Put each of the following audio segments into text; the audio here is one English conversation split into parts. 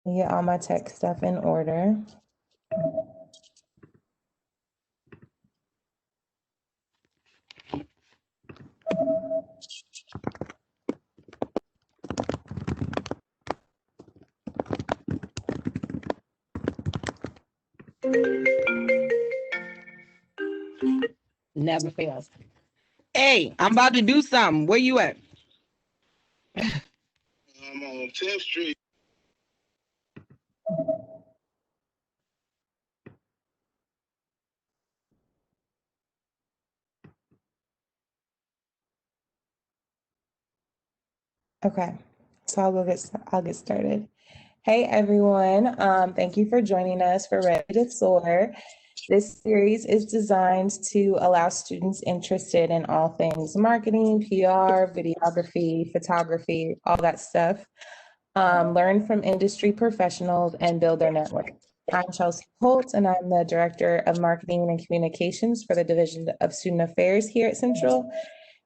Get all my tech stuff in order. Never fails. Hey, I'm about to do something. Where you at? I'm on 10th Street. Okay, so I'll get started. Hey everyone, thank you for joining us for Ready to Soar. This series is designed to allow students interested in all things marketing, PR, videography, photography, all that stuff, learn from industry professionals and build their network. I'm Chelsea Holt, and I'm the Director of Marketing and Communications for the Division of Student Affairs here at Central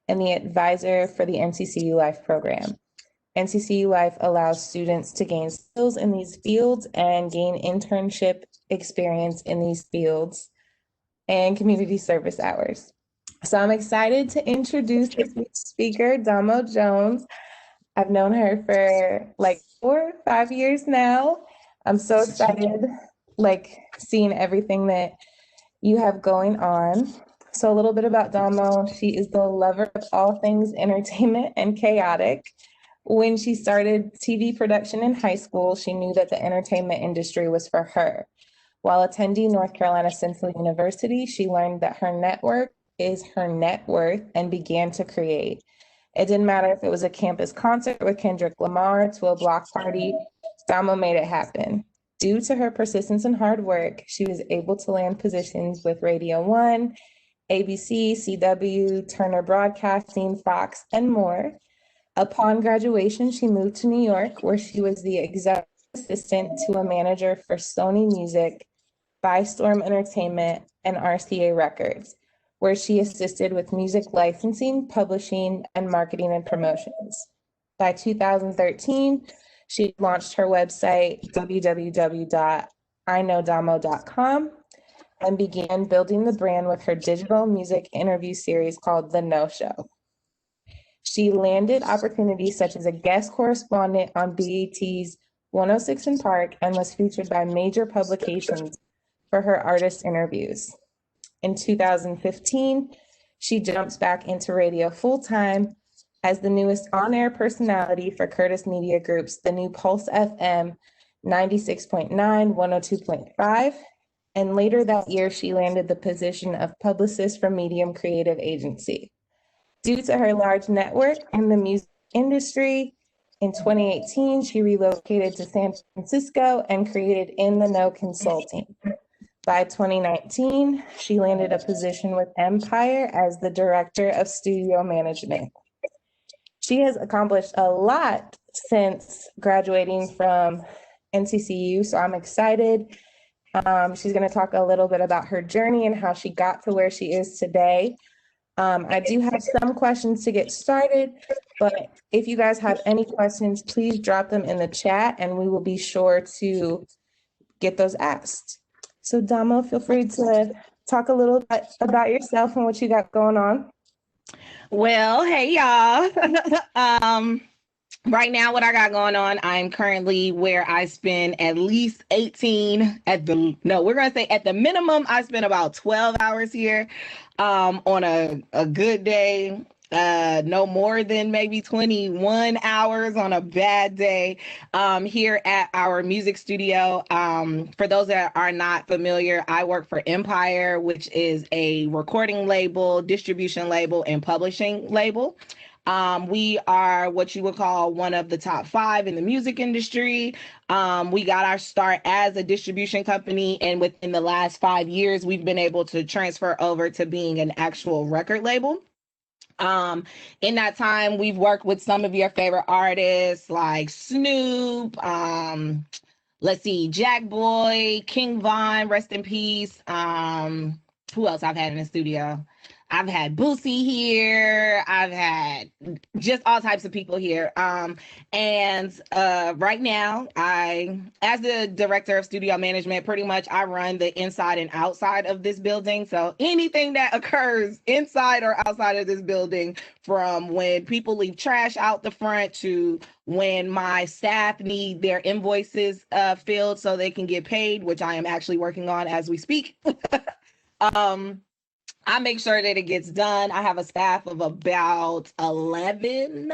and the advisor for the NCCU Life program. NCCU Life allows students to gain skills in these fields and gain internship experience in these fields and community service hours. So I'm excited to introduce this week's speaker, Domo Jones. I've known her for like 4 or 5 years now. I'm so excited, like seeing everything that you have going on. So a little bit about Domo. She is the lover of all things entertainment and chaotic. When she started TV production in high school, she knew that the entertainment industry was for her. While attending North Carolina Central University, she learned that her network is her net worth and began to create. It didn't matter if it was a campus concert with Kendrick Lamar to a block party, Domo made it happen. Due to her persistence and hard work, she was able to land positions with Radio 1, ABC, CW, Turner Broadcasting, Fox, and more. Upon graduation, she moved to New York, where she was the executive assistant to a manager for Sony Music, By Storm Entertainment, and RCA Records, where she assisted with music licensing, publishing, and marketing and promotions. By 2013, she launched her website, www.iknowdomo.com, and began building the brand with her digital music interview series called The No Show. She landed opportunities such as a guest correspondent on BET's 106 in Park and was featured by major publications for her artist interviews. In 2015, she jumps back into radio full-time as the newest on-air personality for Curtis Media Group's The New Pulse FM 96.9, 102.5, and later that year, she landed the position of publicist for Medium Creative Agency. Due to her large network in the music industry, in 2018, she relocated to San Francisco and created In the Know Consulting. By 2019, she landed a position with Empire as the Director of Studio Management. She has accomplished a lot since graduating from NCCU, so I'm excited. She's going to talk a little bit about her journey and how she got to where she is today. I do have some questions to get started, but if you guys have any questions, please drop them in the chat and we will be sure to get those asked. So Domo, feel free to talk a little bit about yourself and what you got going on. Well, hey y'all. Right now, what I got going on, I'm currently where I spend at least 18 at the, no, we're going to say at the minimum, I spend about 12 hours here on a good day. No more than maybe 21 hours on a bad day here at our music studio. For those that are not familiar, I work for Empire, which is a recording label, distribution label, and publishing label. We are what you would call one of the top 5 in the music industry. We got our start as a distribution company, and within the last 5 years, we've been able to transfer over to being an actual record label. In that time, we've worked with some of your favorite artists like Snoop, let's see, Jack Boy, King Von, rest in peace. Who else I've had in the studio? I've had Boosie here. I've had just all types of people here. And right now, as the director of studio management, pretty much I run the inside and outside of this building. So anything that occurs inside or outside of this building, from when people leave trash out the front to when my staff need their invoices filled so they can get paid, which I am actually working on as we speak. I make sure that it gets done. I have a staff of about 11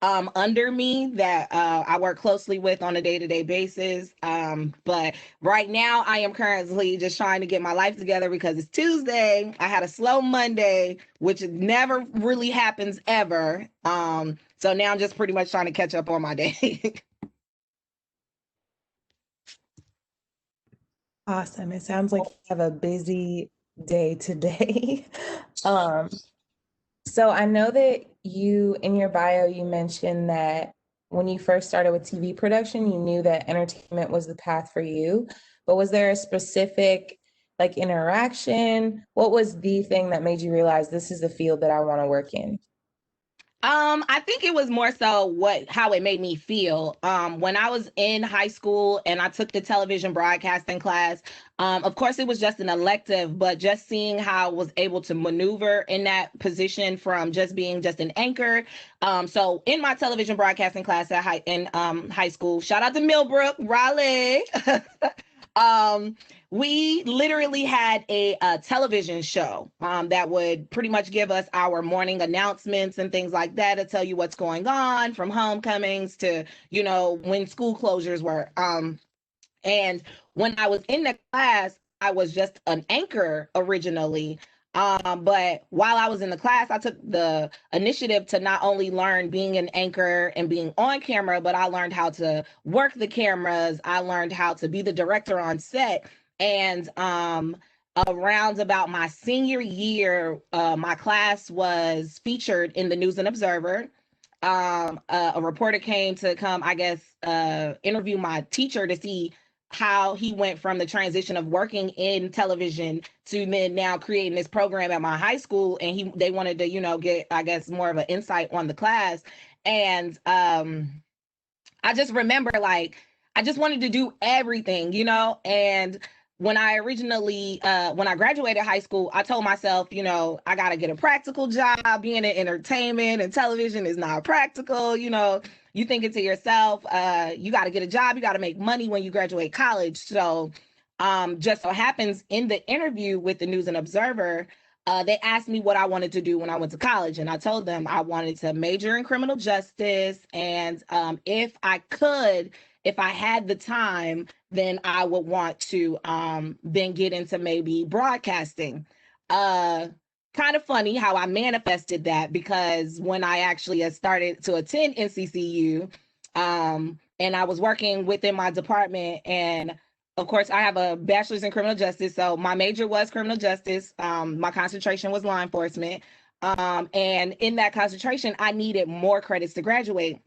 under me that I work closely with on a day-to-day basis. But right now I am currently just trying to get my life together because it's Tuesday. I had a slow Monday, which never really happens ever. So now I'm just pretty much trying to catch up on my day. Awesome. It sounds like you have a busy day today. So I know that you, in your bio, you mentioned that when you first started with TV production, you knew that entertainment was the path for you. But was there a specific like interaction? What was the thing that made you realize this is the field that I want to work in? I think it was more so how it made me feel. When I was in high school and I took the television broadcasting class, of course it was just an elective, but just seeing how I was able to maneuver in that position from just being just an anchor. So in my television broadcasting class in high school, shout out to Millbrook, Raleigh. We literally had a television show that would pretty much give us our morning announcements and things like that to tell you what's going on, from homecomings to, when school closures were. And when I was in the class, I was just an anchor originally. But while I was in the class, I took the initiative to not only learn being an anchor and being on camera, but I learned how to work the cameras. I learned how to be the director on set. And around about my senior year, my class was featured in the News and Observer. A reporter came to I guess, interview my teacher to see how he went from the transition of working in television to then now creating this program at my high school. And they wanted to, get, I guess, more of an insight on the class. And I just remember, like, I just wanted to do everything, and when I originally, when I graduated high school, I told myself, I got to get a practical job. Being in entertainment and television is not practical. You thinking to yourself, you got to get a job. You got to make money when you graduate college. So just so happens in the interview with the News and Observer, they asked me what I wanted to do when I went to college. And I told them I wanted to major in criminal justice. And if I had the time, then I would want to then get into maybe broadcasting. Kind of funny how I manifested that, because when I actually had started to attend NCCU, and I was working within my department, and of course I have a bachelor's in criminal justice, so my major was criminal justice. My concentration was law enforcement. And in that concentration, I needed more credits to graduate.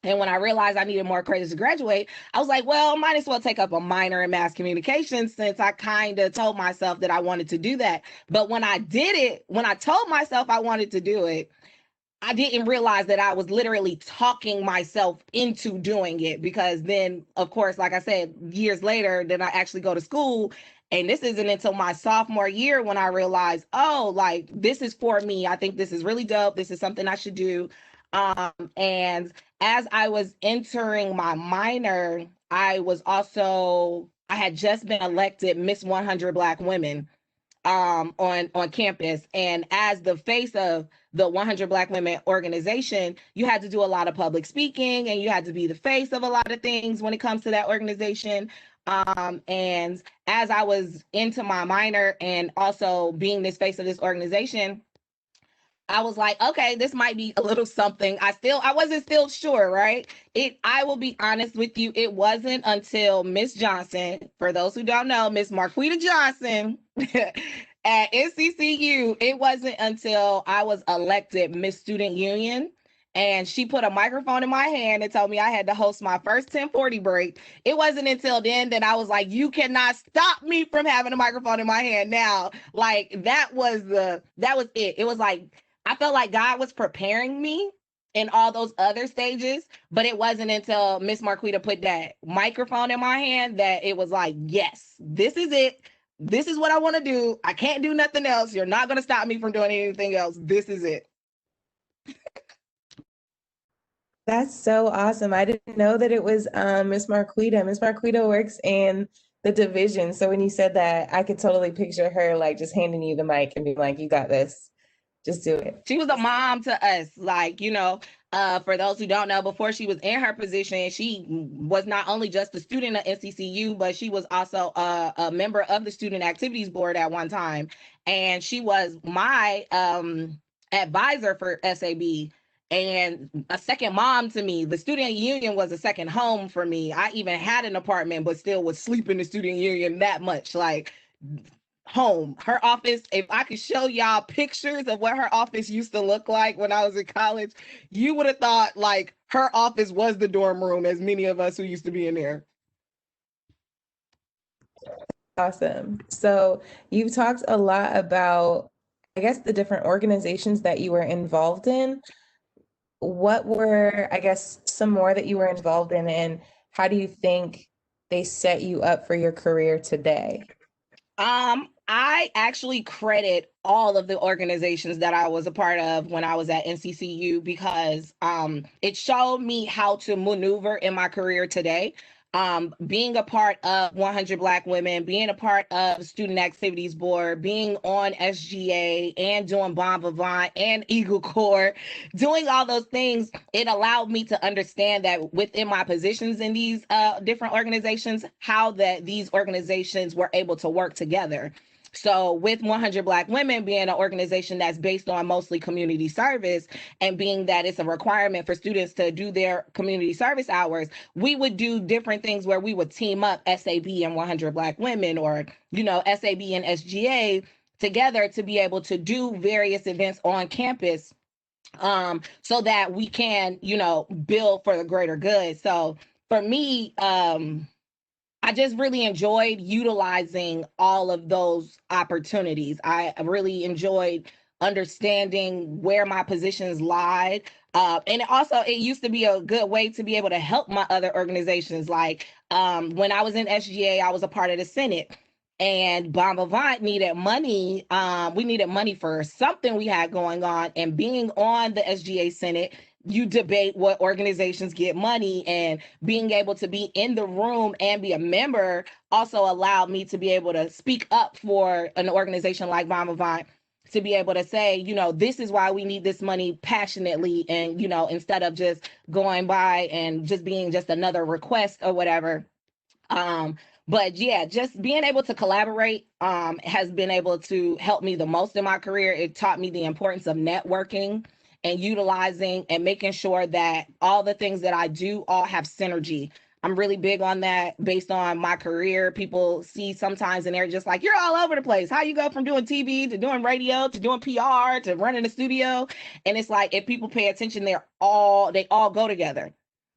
And when I realized I needed more credits to graduate, I was like, well, might as well take up a minor in mass communication, since I kind of told myself that I wanted to do that. But when I did it, when I told myself I wanted to do it, I didn't realize that I was literally talking myself into doing it, because then, of course, like I said, years later, then I actually go to school. And this isn't until my sophomore year when I realized, oh, like, this is for me. I think this is really dope. This is something I should do. And as I was entering my minor, I had just been elected Miss 100 Black Women on campus. And as the face of the 100 Black Women organization, you had to do a lot of public speaking, and you had to be the face of a lot of things when it comes to that organization. And as I was into my minor and also being this face of this organization, I was like, okay, this might be a little something. I wasn't still sure, right? I will be honest with you, it wasn't until Miss Johnson, for those who don't know, Miss Marquita Johnson at NCCU, it wasn't until I was elected Miss Student Union. and she put a microphone in my hand and told me I had to host my first 1040 break. It wasn't until then that I was like, you cannot stop me from having a microphone in my hand now. Like that was it. It was like, I felt like God was preparing me in all those other stages, but it wasn't until Miss Marquita put that microphone in my hand that it was like, yes, this is it. This is what I want to do. I can't do nothing else. You're not going to stop me from doing anything else. This is it. That's so awesome. I didn't know that it was Miss Marquita. Miss Marquita works in the division. So when you said that, I could totally picture her like just handing you the mic and being like, you got this. Just do it. She was a mom to us. Like, for those who don't know, before she was in her position, she was not only just a student at NCCU, but she was also a member of the Student Activities Board at one time. And she was my advisor for SAB and a second mom to me. The student union was a second home for me. I even had an apartment, but still would sleep in the student union that much. Like, home. Her office, if I could show y'all pictures of what her office used to look like when I was in college, you would have thought like her office was the dorm room, as many of us who used to be in there. Awesome. So you've talked a lot about, I guess, the different organizations that you were involved in. What were, I guess, some more that you were involved in, and how do you think they set you up for your career today? I actually credit all of the organizations that I was a part of when I was at NCCU because it showed me how to maneuver in my career today. Being a part of 100 Black Women, being a part of Student Activities Board, being on SGA and doing Bon Vivant and Eagle Corps, doing all those things, it allowed me to understand that within my positions in these different organizations, how that these organizations were able to work together. So with 100 Black Women being an organization that's based on mostly community service, and being that it's a requirement for students to do their community service hours, we would do different things where we would team up SAB and 100 Black Women, or, SAB and SGA together to be able to do various events on campus, so that we can, build for the greater good. So for me, I just really enjoyed utilizing all of those opportunities. I really enjoyed understanding where my positions lied. And it used to be a good way to be able to help my other organizations. Like when I was in SGA, I was a part of the Senate. And Bon Vivant needed money. We needed money for something we had going on. And being on the SGA Senate, you debate what organizations get money, and being able to be in the room and be a member also allowed me to be able to speak up for an organization like Bon Vivant, to be able to say, this is why we need this money passionately, and, instead of just going by and just being just another request or whatever. But yeah, just being able to collaborate has been able to help me the most in my career. It taught me the importance of networking and utilizing and making sure that all the things that I do all have synergy. I'm really big on that based on my career. People see sometimes and they're just like, you're all over the place. How you go from doing TV to doing radio to doing PR to running a studio? And it's like, if people pay attention, they all go together.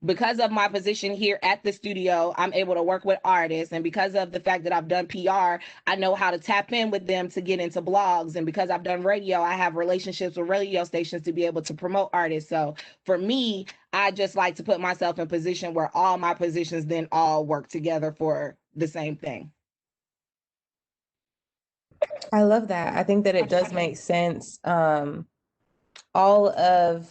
Because of my position here at the studio, I'm able to work with artists. And because of the fact that I've done PR, I know how to tap in with them to get into blogs. And because I've done radio, I have relationships with radio stations to be able to promote artists. So for me, I just like to put myself in a position where all my positions then all work together for the same thing. I love that. I think that it does make sense. All of,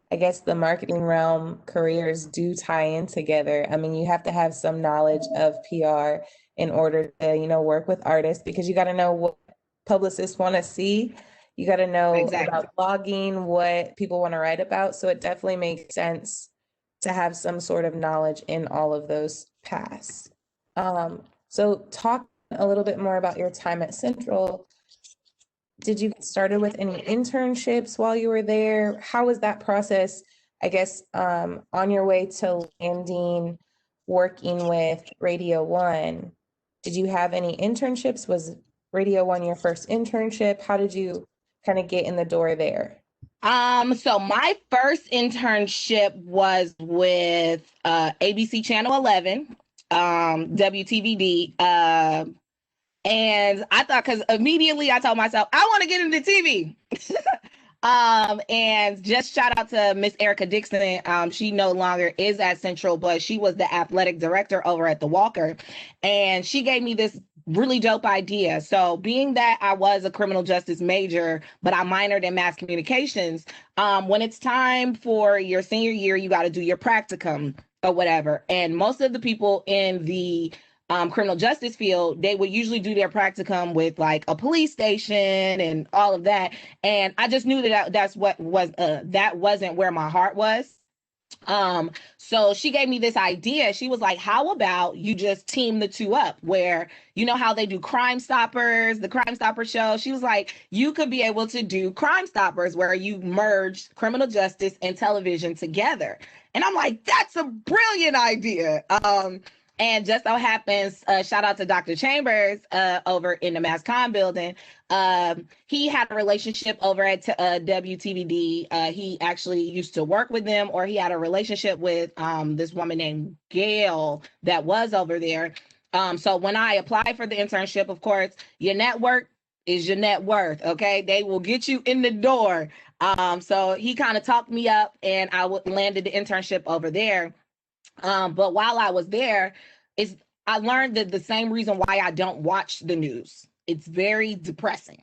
I guess, the marketing realm careers do tie in together. I mean, you have to have some knowledge of PR in order to, work with artists, because you got to know what publicists want to see. You got to know about blogging, what people want to write about. So it definitely makes sense to have some sort of knowledge in all of those paths. So talk a little bit more about your time at Central. Did you get started with any internships while you were there? How was that process, I guess, on your way to landing, working with Radio One? Did you have any internships? Was Radio One your first internship? How did you kind of get in the door there? So my first internship was with ABC Channel 11, WTVD. And I thought, because immediately I told myself, I want to get into TV. And just shout out to Miss Erica Dixon. She no longer is at Central, but she was the athletic director over at the Walker. And she gave me this really dope idea. So being that I was a criminal justice major, but I minored in mass communications, when it's time for your senior year, you got to do your practicum or whatever. And most of the people in the criminal justice field, they would usually do their practicum with like a police station and all of that. And I just knew that that wasn't where my heart was. So she gave me this idea. She was like, how about you just team the two up, where you know how they do Crime Stoppers, the Crime Stopper show? She was like, you could be able to do Crime Stoppers where you merge criminal justice and television together. And I'm like, that's a brilliant idea. And just so happens, shout out to Dr. Chambers over in the Mass Comm building. He had a relationship over at WTVD. He actually used to work with them, or he had a relationship with this woman named Gail that was over there. So when I applied for the internship, of course, your network is your net worth. Okay, they will get you in the door. So he kind of talked me up, and I landed the internship over there. But while I was there, I learned that the same reason why I don't watch the news. It's very depressing.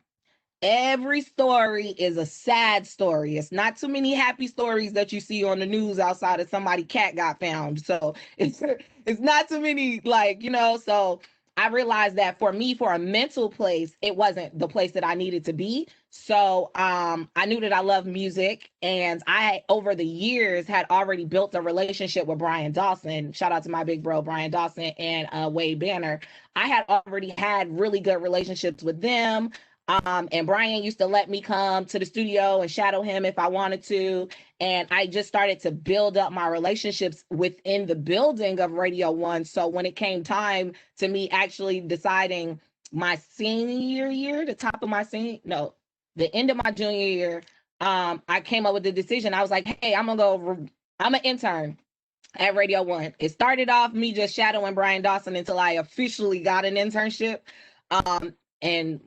Every story is a sad story. It's not too many happy stories that you see on the news outside of somebody's cat got found. So it's not too many, so I realized that for me, for a mental place, it wasn't the place that I needed to be. So I knew that I love music, and I, over the years, had already built a relationship with Brian Dawson. Shout out to my big bro, Brian Dawson, and Wade Banner. I had already had really good relationships with them. And Brian used to let me come to the studio and shadow him if I wanted to. And I just started to build up my relationships within the building of Radio One. So when it came time to me actually deciding my senior year, the end of my junior year, I came up with the decision. I was like, hey, I'm an intern at Radio One. It started off me just shadowing Brian Dawson until I officially got an internship. And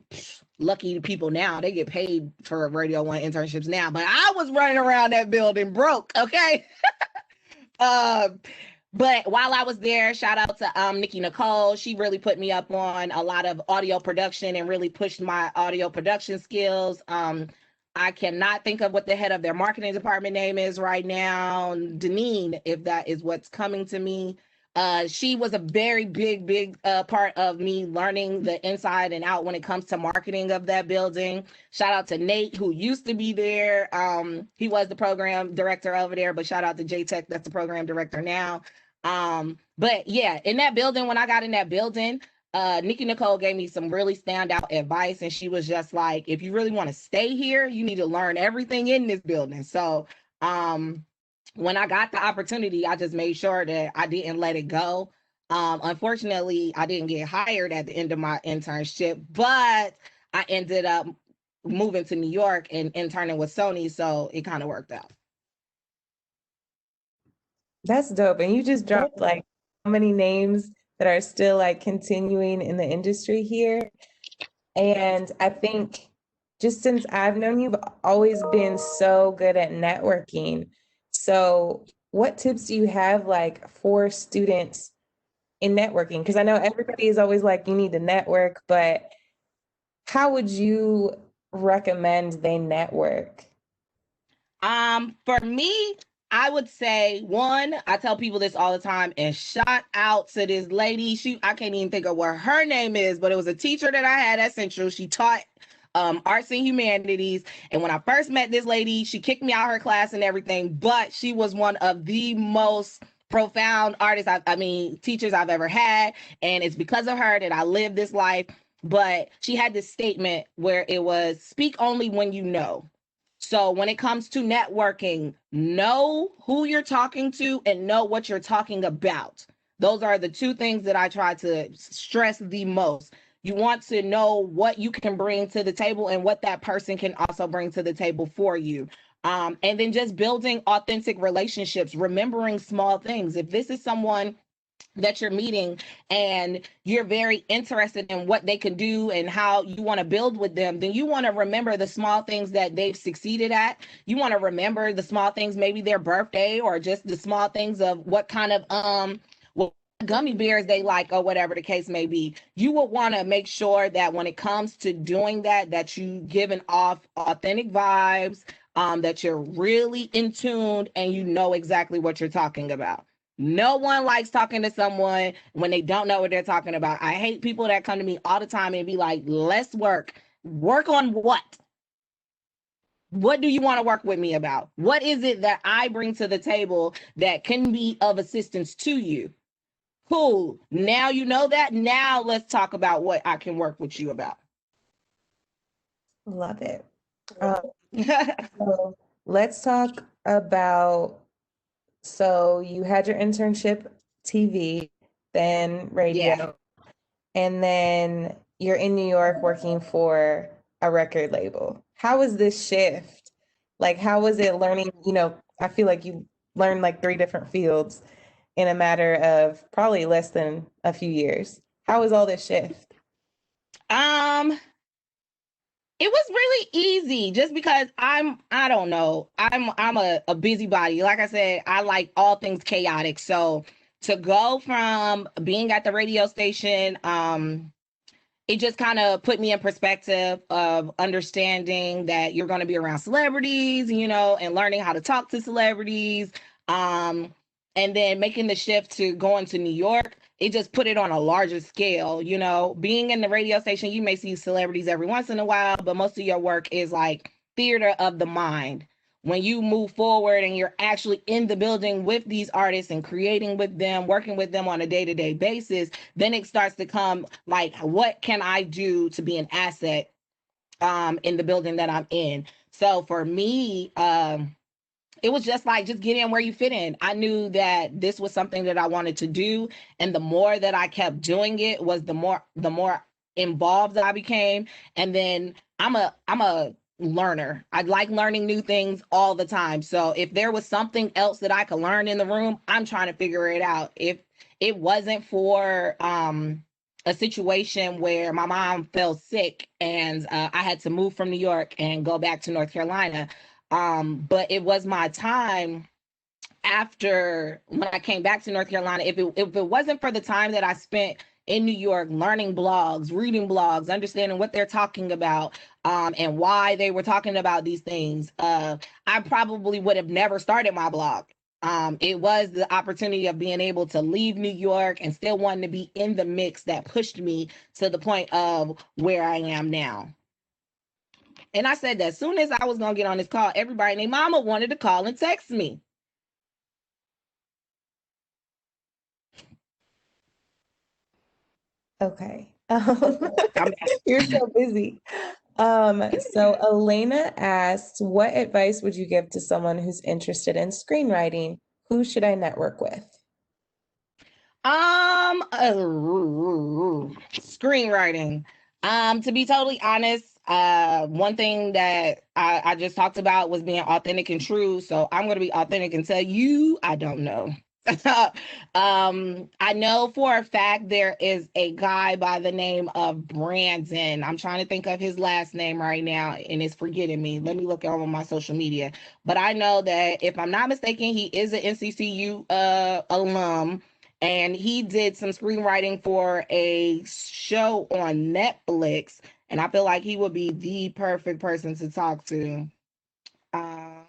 lucky people now, they get paid for Radio One internships now, but I was running around that building broke, okay? But while I was there, shout out to Nikki Nicole. She really put me up on a lot of audio production and really pushed my audio production skills. I cannot think of what the head of their marketing department name is right now. Deneen, if that is what's coming to me. She was a very big part of me learning the inside and out when it comes to marketing of that building. Shout out to Nate, who used to be there. He was the program director over there, but shout out to J-Tech, that's the program director now. But yeah, in that building, when I got in that building, Nikki Nicole gave me some really standout advice, and she was just like, if you really want to stay here, you need to learn everything in this building. So when I got the opportunity, I just made sure that I didn't let it go. Unfortunately, I didn't get hired at the end of my internship, but I ended up moving to New York and interning with Sony, so it kind of worked out. That's dope. And you just dropped like so many names that are still like continuing in the industry here. And I think just since I've known you, you've always been so good at networking. So what tips do you have like for students in networking? Because I know everybody is always like, you need to network, but how would you recommend they network? For me, I would say, one, I tell people this all the time, and shout out to this lady. I can't even think of what her name is, but it was a teacher that I had at Central. She taught arts and humanities. And when I first met this lady, she kicked me out of her class and everything, but she was one of the most profound artists, teachers I've ever had. And it's because of her that I live this life. But she had this statement where it was, speak only when you know. So when it comes to networking, know who you're talking to and know what you're talking about. Those are the two things that I try to stress the most. You want to know what you can bring to the table and what that person can also bring to the table for you. And then just building authentic relationships, remembering small things. If this is someone that you're meeting and you're very interested in what they can do and how you want to build with them, then you want to remember the small things that they've succeeded at. You want to remember the small things, maybe their birthday, or just the small things of what kind of what gummy bears they like, or whatever the case may be. You will want to make sure that when it comes to doing that, that you giving off authentic vibes, that you're really in tune and you know exactly what you're talking about. No one likes talking to someone when they don't know what they're talking about. I hate people that come to me all the time and be like, let's work. Work on what? What do you want to work with me about? What is it that I bring to the table that can be of assistance to you? Cool. Now you know that. Now let's talk about what I can work with you about. Love it. So let's talk about, so you had your internship TV, then radio, Yeah. and then you're in New York working for a record label. How was this shift? Like, how was it learning? I feel like you learned like 3 different fields in a matter of probably less than a few years. How was all this shift? It was really easy just because I don't know. I'm a busybody. Like I said, I like all things chaotic. So to go from being at the radio station, it just kind of put me in perspective of understanding that you're going to be around celebrities, and learning how to talk to celebrities. Um, and then making the shift to going to New York, it just put it on a larger scale. Being in the radio station, you may see celebrities every once in a while, but most of your work is like theater of the mind. When you move forward and you're actually in the building with these artists and creating with them, working with them on a day-to-day basis, then it starts to come like, what can I do to be an asset in the building that I'm in? So for me, it was just like, just get in where you fit in. I knew that this was something that I wanted to do, and the more that I kept doing it was the more involved I became. And then I'm a learner. I like learning new things all the time. So if there was something else that I could learn in the room, I'm trying to figure it out. If it wasn't for a situation where my mom fell sick and I had to move from New York and go back to North Carolina, but it was my time after when I came back to North Carolina. If it wasn't for the time that I spent in New York learning blogs, reading blogs, understanding what they're talking about, and why they were talking about these things, I probably would have never started my blog. It was the opportunity of being able to leave New York and still wanting to be in the mix that pushed me to the point of where I am now. And I said that as soon as I was going to get on this call, everybody and their mama wanted to call and text me. Okay. You're so busy. So Elena asked, what advice would you give to someone who's interested in screenwriting? Who should I network with? Screenwriting. To be totally honest, one thing that I just talked about was being authentic and true. So I'm going to be authentic and tell you, I don't know. I know for a fact there is a guy by the name of Brandon. I'm trying to think of his last name right now and it's forgetting me. Let me look on my social media. But I know that if I'm not mistaken, he is an NCCU alum, and he did some screenwriting for a show on Netflix. And I feel like he would be the perfect person to talk to. And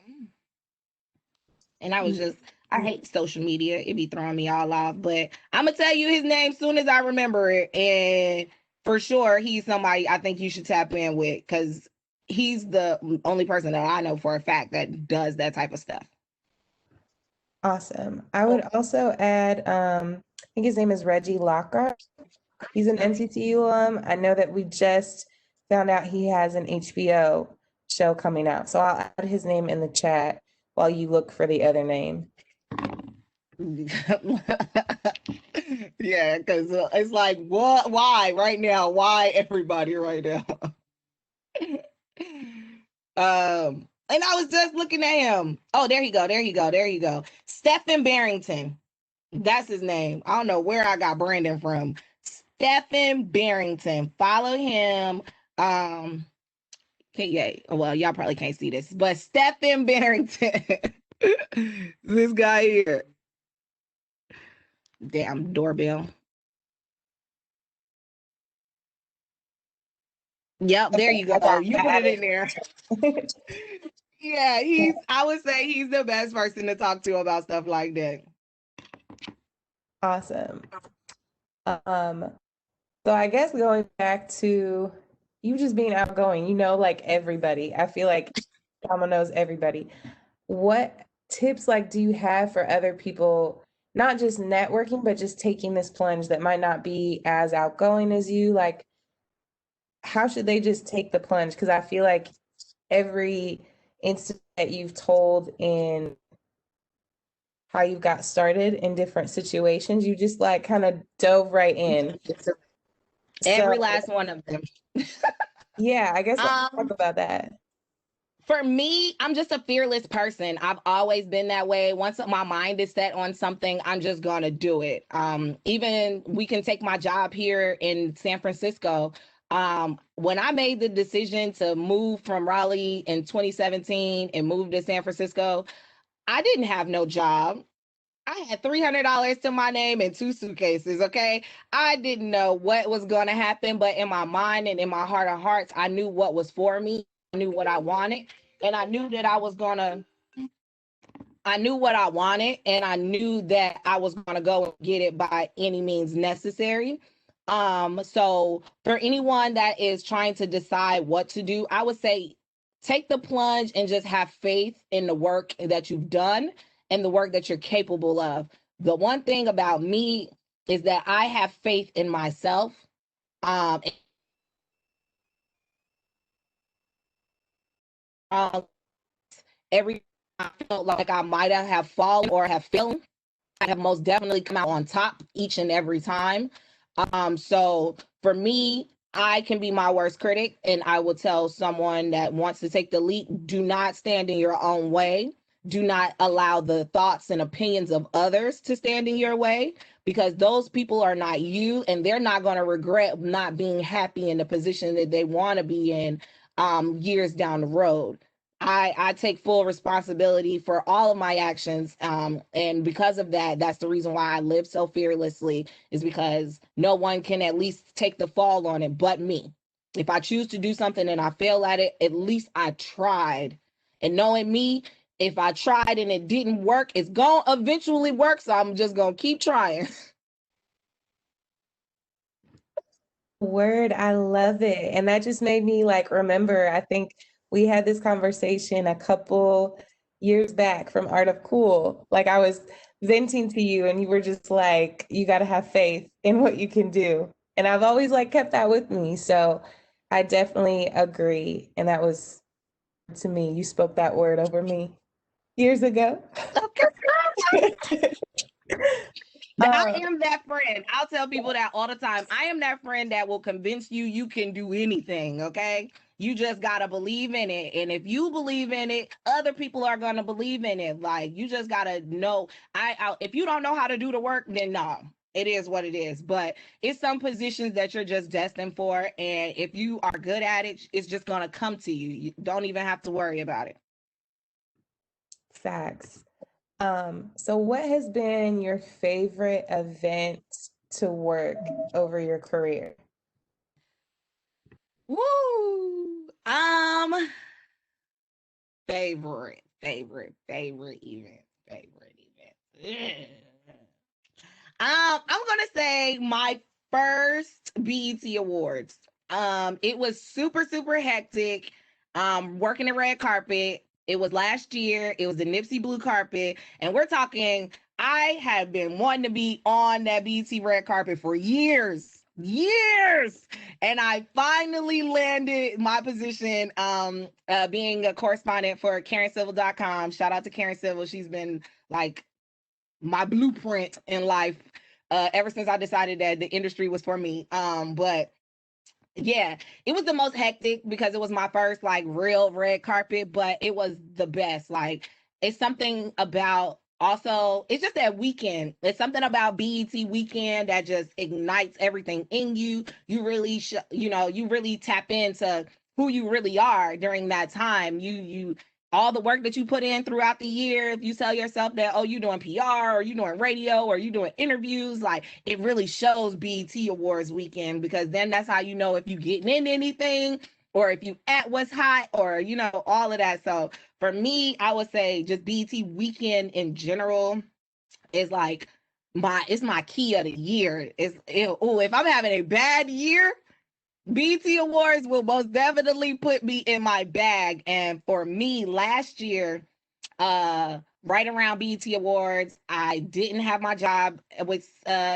I was just, I hate social media. It be throwing me all off. But I'm gonna tell you his name soon as I remember it. And for sure, he's somebody I think you should tap in with, because he's the only person that I know for a fact that does that type of stuff. Awesome. I would also add, I think his name is Reggie Lockhart. He's an NCTU alum. I know that we just found out he has an HBO show coming out. So I'll add his name in the chat while you look for the other name. Yeah, because it's like, what? Why right now? Why everybody right now? And I was just looking at him. Oh, there you go. There you go. There you go. Stephen Barrington. That's his name. I don't know where I got Brandon from. Stephen Barrington. Follow him. Yeah. Well, y'all probably can't see this, but Stephen Barrington. This guy here. Damn doorbell. Yep, there you go. You put it in there. Yeah, I would say he's the best person to talk to about stuff like that. Awesome. So I guess going back to you just being outgoing, you know, like everybody. I feel like Domo knows everybody. What tips like do you have for other people, not just networking, but just taking this plunge that might not be as outgoing as you? Like, how should they just take the plunge? Because I feel like every instance that you've told in how you got started in different situations, you just like kind of dove right in. Every So, last one of them. yeah, I guess let's talk about that. For me, I'm just a fearless person. I've always been that way. Once my mind is set on something, I'm just going to do it. Even we can take my job here in San Francisco. When I made the decision to move from Raleigh in 2017 and move to San Francisco, I didn't have no job. I had $300 to my name and 2 suitcases. Okay. I didn't know what was going to happen, but in my mind and in my heart of hearts, I knew what was for me. I knew what I wanted. And I knew that I knew what I wanted, and I knew that I was going to go and get it by any means necessary. So for anyone that is trying to decide what to do, I would say take the plunge and just have faith in the work that you've done and the work that you're capable of. The one thing about me is that I have faith in myself. Um, every I felt like I might have fallen or have failed, I have most definitely come out on top each and every time. So for me, I can be my worst critic, and I will tell someone that wants to take the leap, do not stand in your own way. Do not allow the thoughts and opinions of others to stand in your way, because those people are not you, and they're not going to regret not being happy in the position that they want to be in years down the road. I take full responsibility for all of my actions. And because of that, that's the reason why I live so fearlessly, is because no one can at least take the fall on it but me. If I choose to do something and I fail at it, at least I tried. And knowing me, if I tried and it didn't work, it's going to eventually work. So I'm just going to keep trying. Word, I love it. And that just made me like remember, I think we had this conversation a couple years back from Art of Cool. Like I was venting to you and you were just like, you got to have faith in what you can do. And I've always like kept that with me. So I definitely agree. And that was to me, you spoke that word over me years ago. I am that friend. I'll tell people that all the time. I am that friend that will convince you you can do anything, okay? You just got to believe in it. And if you believe in it, other people are going to believe in it. Like, you just got to know. If you don't know how to do the work, then no. It is what it is. But it's some positions that you're just destined for. And if you are good at it, it's just going to come to you. You don't even have to worry about it. Facts. So what has been your favorite event to work over your career? Woo! Favorite event. I'm gonna say my first BET Awards. It was super hectic. Working the red carpet. It was last year. It was the Nipsey blue carpet, and we're talking. I have been wanting to be on that BET red carpet for years, and I finally landed my position. Being a correspondent for KarenCivil.com. Shout out to Karen Civil. She's been like my blueprint in life ever since I decided that the industry was for me. But Yeah, it was the most hectic because it was my first like real red carpet, but it was the best. Like it's something about also it's just that weekend. It's something about BET weekend that just ignites everything in you. You really you really tap into who you really are during that time. You all the work that you put in throughout the year, if you tell yourself that, oh, you're doing PR or you're doing radio or you're doing interviews, like it really shows BET Awards weekend, because then that's how you know if you getting in anything or if you at what's hot or, all of that. So for me, I would say just BET weekend in general is like it's my key of the year. If I'm having a bad year, BET Awards will most definitely put me in my bag. And for me, last year, right around BET Awards, I didn't have my job with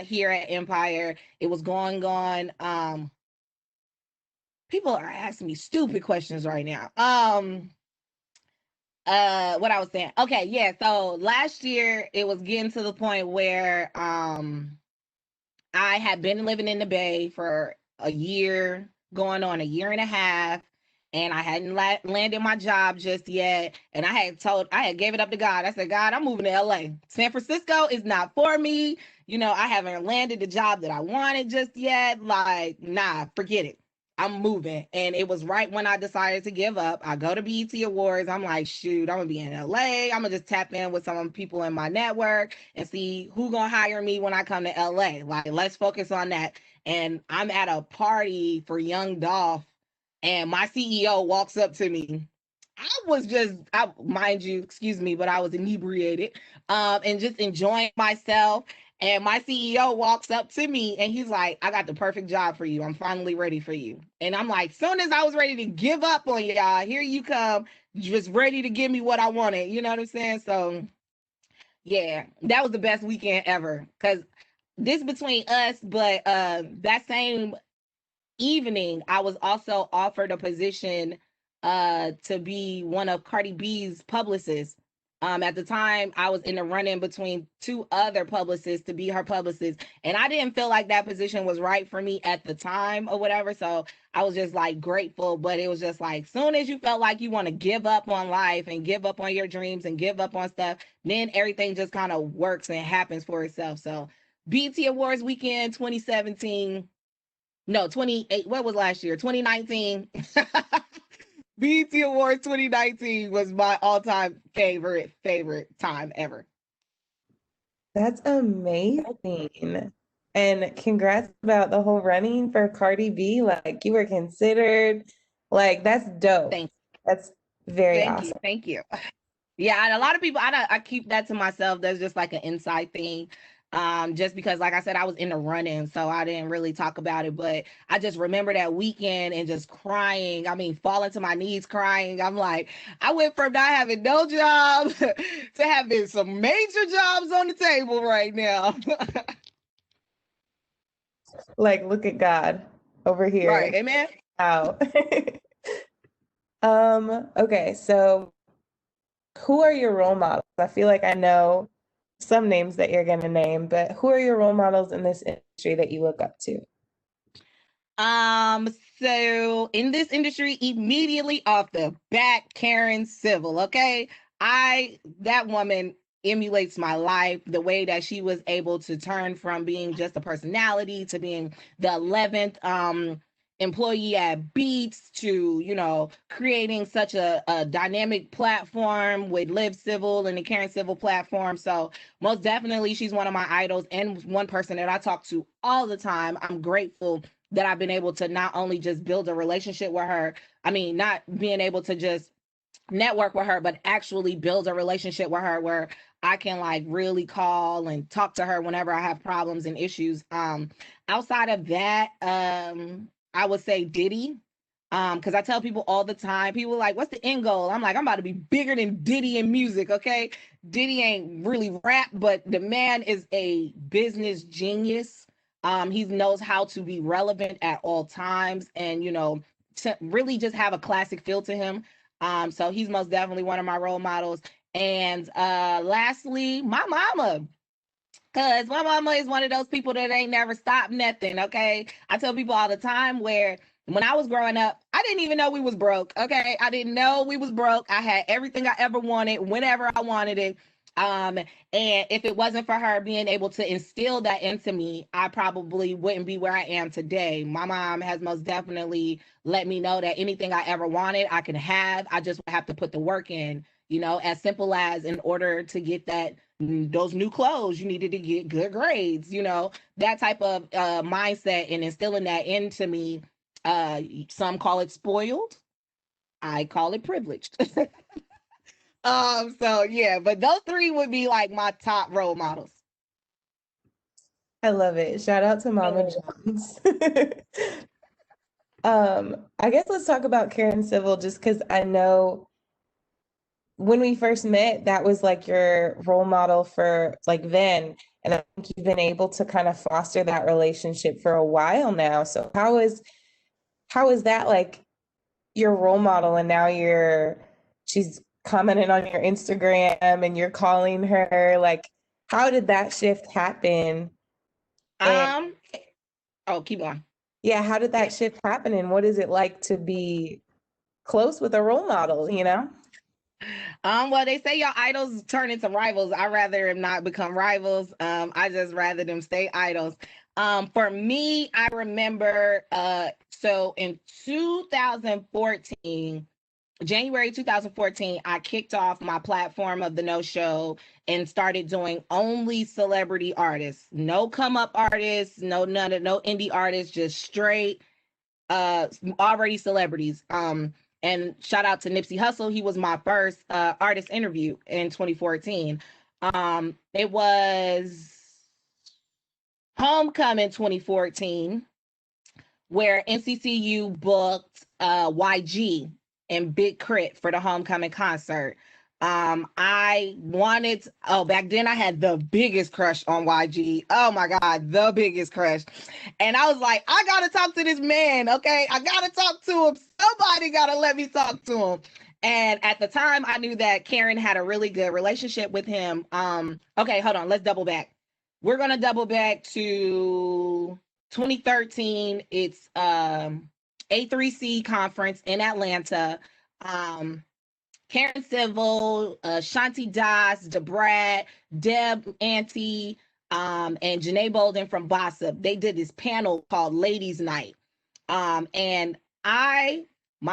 here at Empire. It was going on. People are asking me stupid questions right now. What I was saying. Okay, yeah. So last year it was getting to the point where I had been living in the Bay for a year, going on a year and a half, and I hadn't landed my job just yet. And I had gave it up to God. I said, God, I'm moving to LA. San Francisco is not for me. I haven't landed the job that I wanted just yet. Like, nah, forget it. I'm moving. And it was right when I decided to give up. I go to BET Awards. I'm like, shoot, I'm gonna be in LA. I'm gonna just tap in with some people in my network and see who gonna hire me when I come to LA. Like, let's focus on that. And I'm at a party for Young Dolph, and my CEO walks up to me. Mind you, excuse me, but I was inebriated, and just enjoying myself. And my CEO walks up to me and he's like, I got the perfect job for you. I'm finally ready for you. And I'm like, soon as I was ready to give up on y'all, here you come, just ready to give me what I wanted. You know what I'm saying? So yeah, that was the best weekend ever. Cause this between us, but that same evening, I was also offered a position to be one of Cardi B's publicists. At the time, I was in the run-in between two other publicists to be her publicist, and I didn't feel like that position was right for me at the time or whatever. So I was just like grateful, but it was just like, soon as you felt like you want to give up on life and give up on your dreams and give up on stuff, then everything just kind of works and happens for itself. So BET Awards weekend 2017. No, 28. What was last year? 2019. BET Awards 2019 was my all-time favorite time ever. That's amazing. And congrats about the whole running for Cardi B. Like you were considered. Like that's dope. Thank That's very Thank you. awesome. Thank you. Yeah, and a lot of people, I keep that to myself. That's just like an inside thing. Just because, like I said, I was in the running, so I didn't really talk about it. But I just remember that weekend and just crying. I mean, falling to my knees, crying. I'm like, I went from not having no job to having some major jobs on the table right now. Like look at God over here. Right, amen. Wow. Okay, so who are your role models? I feel like I know some names that you're gonna name, but who are your role models in this industry that you look up to? So in this industry, immediately off the bat, Karen Civil, okay? That woman emulates my life, the way that she was able to turn from being just a personality to being the 11th employee at Beats to, creating such a dynamic platform with Live Civil and the Karen Civil platform. So most definitely she's one of my idols and one person that I talk to all the time. I'm grateful that I've been able to not only just build a relationship with her, I mean, not being able to just network with her, but actually build a relationship with her where I can like really call and talk to her whenever I have problems and issues. Outside of that, I would say Diddy. Because I tell people all the time, people are like, what's the end goal? I'm like, I'm about to be bigger than Diddy in music, okay? Diddy ain't really rap, but the man is a business genius. He knows how to be relevant at all times and, to really just have a classic feel to him. So he's most definitely one of my role models. And lastly, my mama. Cause my mama is one of those people that ain't never stopped nothing. Okay. I tell people all the time where When I was growing up, I didn't even know we was broke. Okay. I didn't know we was broke. I had everything I ever wanted, whenever I wanted it. And if it wasn't for her being able to instill that into me, I probably wouldn't be where I am today. My mom has most definitely let me know that anything I ever wanted, I can have. I just have to put the work in, as simple as in order to get those new clothes, you needed to get good grades, that type of mindset and instilling that into me. Some call it spoiled. I call it privileged. So yeah, but those three would be like my top role models. I love it. Shout out to Mama Jones. I guess let's talk about Karen Civil, just because I know when we first met, that was like your role model for like then. And I think you've been able to kind of foster that relationship for a while now. So how is that like your role model, and now she's commenting on your Instagram and you're calling her? Like, how did that shift happen? And Um, oh, keep on. yeah, how did that shift happen, and what is it like to be close with a role model, you know? Well, they say your idols turn into rivals. I rather them not become rivals. I just rather them stay idols. For me, I remember so in 2014, January 2014, I kicked off my platform of the No Show and started doing only celebrity artists. No come up artists, no indie artists, just straight already celebrities. And shout out to Nipsey Hussle. He was my first artist interview in 2014. It was Homecoming 2014, where NCCU booked YG and Big Crit for the Homecoming concert. I wanted, back then I had the biggest crush on YG. Oh my God, the biggest crush. And I was like, I gotta talk to this man, okay? I gotta talk to him. Somebody gotta let me talk to him. And at the time, I knew that Karen had a really good relationship with him. Okay, hold on, let's double back. We're gonna double back to 2013. It's A3C conference in Atlanta. Karen Civil, Shanti Das, DeBrad, Deb Ante, and Janae Bolden from Bossip. They did this panel called Ladies Night. And my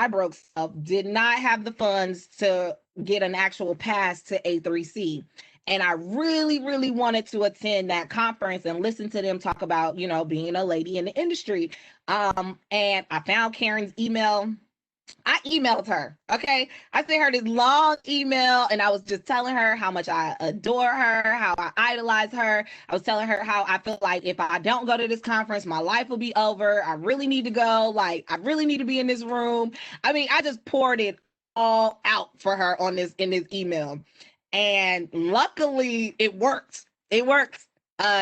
broke self, did not have the funds to get an actual pass to A3C. And I really, really wanted to attend that conference and listen to them talk about, being a lady in the industry. And I found Karen's email. I emailed her. Okay. I sent her this long email and I was just telling her how much I adore her, how I idolize her. I was telling her how I feel like if I don't go to this conference, my life will be over. I really need to go. Like, I really need to be in this room. I mean, I just poured it all out for her in this email. And luckily it worked. It worked.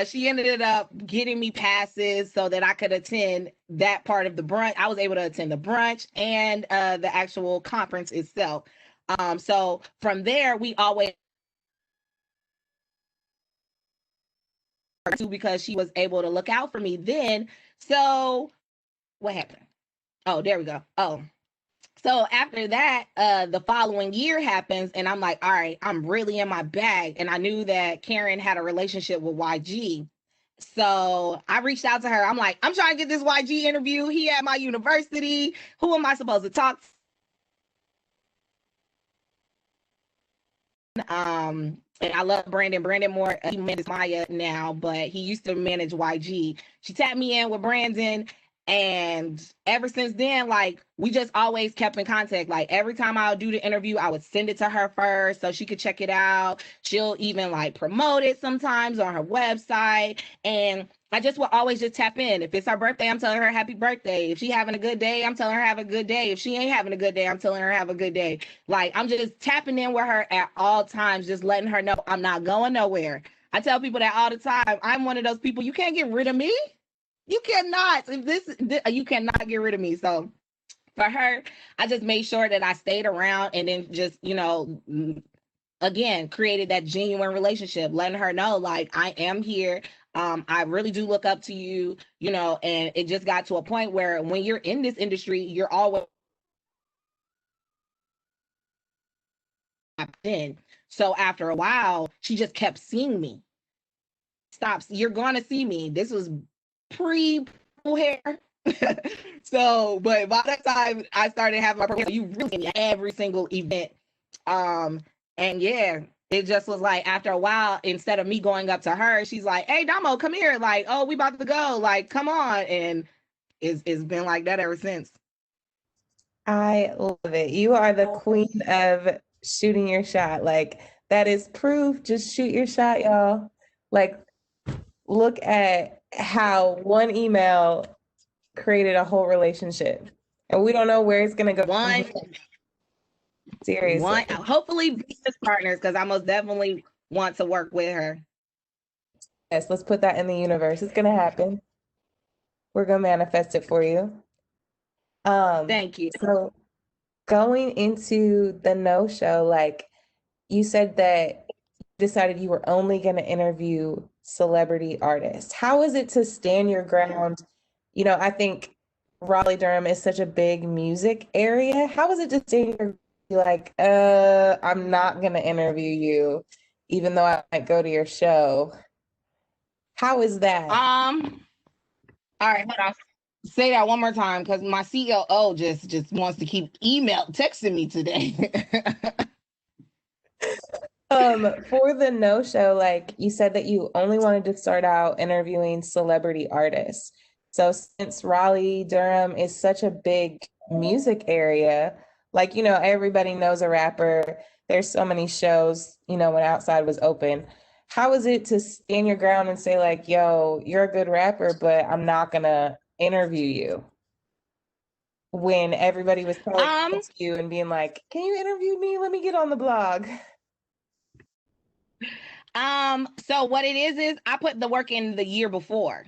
She ended up getting me passes so that I could attend that part of the brunch. I was able to attend the brunch and the actual conference itself. So from there, we always, because she was able to look out for me then. So what happened? Oh, there we go. Oh, so after that, the following year happens, and I'm like, all right, I'm really in my bag. And I knew that Karen had a relationship with YG. So I reached out to her. I'm like, I'm trying to get this YG interview. He at my university. Who am I supposed to talk to? And I love Brandon. Brandon Moore, he manages Maya now, but he used to manage YG. She tapped me in with Brandon. And ever since then, like, we just always kept in contact. Like, every time I would do the interview, I would send it to her first so she could check it out. She'll even like promote it sometimes on her website. And I just will always just tap in. If it's her birthday, I'm telling her happy birthday. If she having a good day, I'm telling her have a good day. If she ain't having a good day, I'm telling her have a good day. Like, I'm just tapping in with her at all times, just letting her know I'm not going nowhere. I tell people that all the time. I'm one of those people, you can't get rid of me. You cannot. You cannot get rid of me. So for her, I just made sure that I stayed around and then just, again, created that genuine relationship, letting her know, like, I am here. I really do look up to you, you know, and it just got to a point where when you're in this industry, you're always in. So after a while, she just kept seeing me. Stops, you're going to see me. This was pre hair. So, but by that time I started having my program, you really see me at every single event. And yeah, it just was like after a while, instead of me going up to her, she's like, "Hey, Domo, come here!" Like, "Oh, we about to go! Like, come on!" And it's been like that ever since. I love it. You are the queen of shooting your shot. Like that is proof. Just shoot your shot, y'all. Like look at how one email created a whole relationship. And we don't know where it's gonna go from One, here. Seriously. hopefully business partners, because I most definitely want to work with her. Yes, let's put that in the universe. It's gonna happen. We're gonna manifest it for you. Thank you. So going into the no show, like you said that you decided you were only going to interview celebrity artists. How is it to stand your ground? You know, I think Raleigh Durham is such a big music area. How is it to stand your like, I'm not going to interview you, even though I might go to your show? How is that? All right, hold on. Say that one more time, because my COO just wants to keep texting me today. For the no show, like you said that you only wanted to start out interviewing celebrity artists. So since Raleigh, Durham is such a big music area, like, you know, everybody knows a rapper. There's so many shows, you know, when outside was open. How is it to stand your ground and say like, yo, you're a good rapper, but I'm not gonna interview you when everybody was coming um, to you and being like, can you interview me? Let me get on the blog. so what it is I put the work in the year before.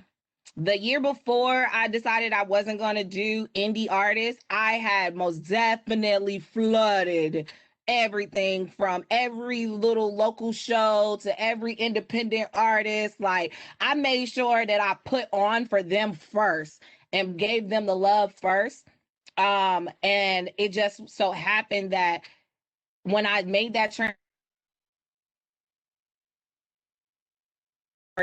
The year before I decided I wasn't going to do indie artists, I had most definitely flooded everything from every little local show to every independent artist. Like, I made sure that I put on for them first and gave them the love first. And it just so happened that when I made that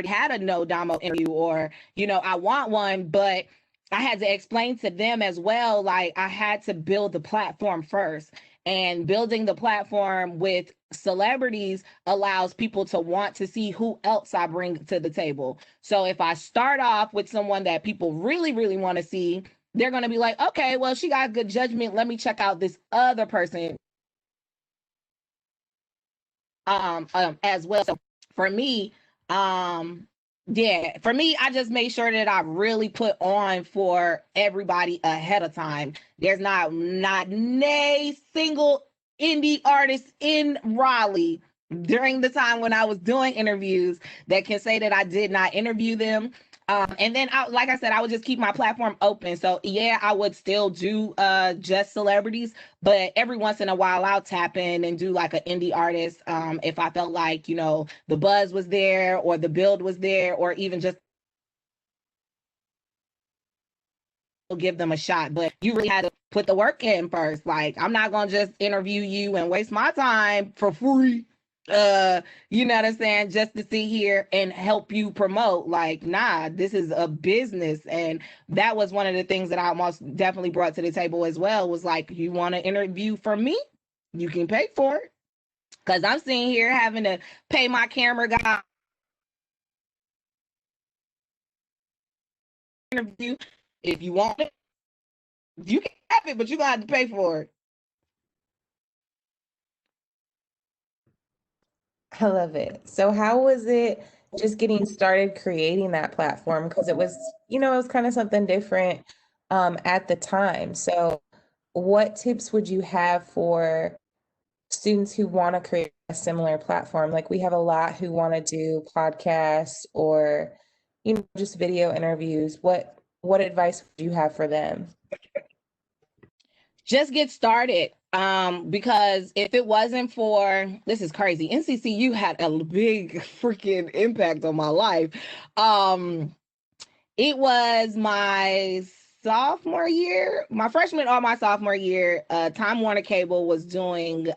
had a no Domo interview, or, you know, I want one, but I had to explain to them as well, like I had to build the platform first. And building the platform with celebrities allows people to want to see who else I bring to the table. So if I start off with someone that people really, really want to see, they're going to be like, okay, well, she got good judgment. Let me check out this other person as well. So for me, um, yeah, for me, I just made sure that I really put on for everybody ahead of time. There's not a single indie artist in Raleigh during the time when I was doing interviews that can say that I did not interview them. And then like I said, I would just keep my platform open. So yeah, I would still do just celebrities, but every once in a while I'll tap in and do like an indie artist, if I felt like, you know, the buzz was there or the build was there, or even just give them a shot. But you really had to put the work in first. Like, I'm not gonna just interview you and waste my time for free, you know what I'm saying, just to sit here and help you promote. Like, nah, this is a business. And that was one of the things that I most definitely brought to the table as well, was like, you want to interview for me, you can pay for it, because I'm sitting here having to pay my camera guy interview. If you want it, you can have it, but you gotta have to pay for it. I love it. So how was it just getting started creating that platform? Because it was, you know, it was kind of something different at the time. So what tips would you have for students who want to create a similar platform? Like we have a lot who want to do podcasts or, you know, just video interviews. What advice would you have for them? Just get started. Because if it wasn't for, this is crazy, NCCU had a big freaking impact on my life. It was my sophomore year, my freshman or my sophomore year. Time Warner Cable was doing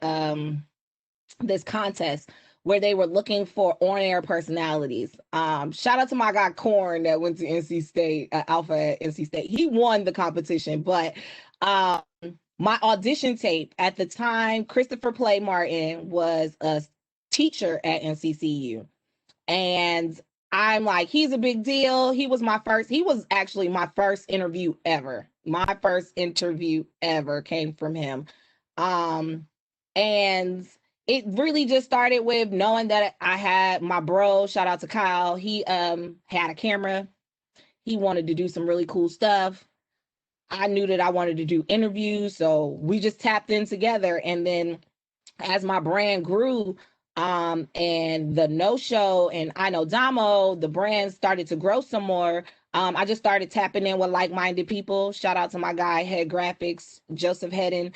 this contest where they were looking for on-air personalities. Shout out to my guy Corn that went to NC State, Alpha at NC State. He won the competition, but my audition tape at the time, Christopher Play Martin was a teacher at NCCU. And I'm like, he's a big deal. He was actually my first interview ever. My first interview ever came from him. And it really just started with knowing that I had my bro, shout out to Kyle. He had a camera. He wanted to do some really cool stuff. I knew that I wanted to do interviews, so we just tapped in together. And then as my brand grew, and the No Show and I Know Domo, the brand started to grow some more. I just started tapping in with like-minded people. Shout out to my guy, Head Graphics, Joseph Hedden.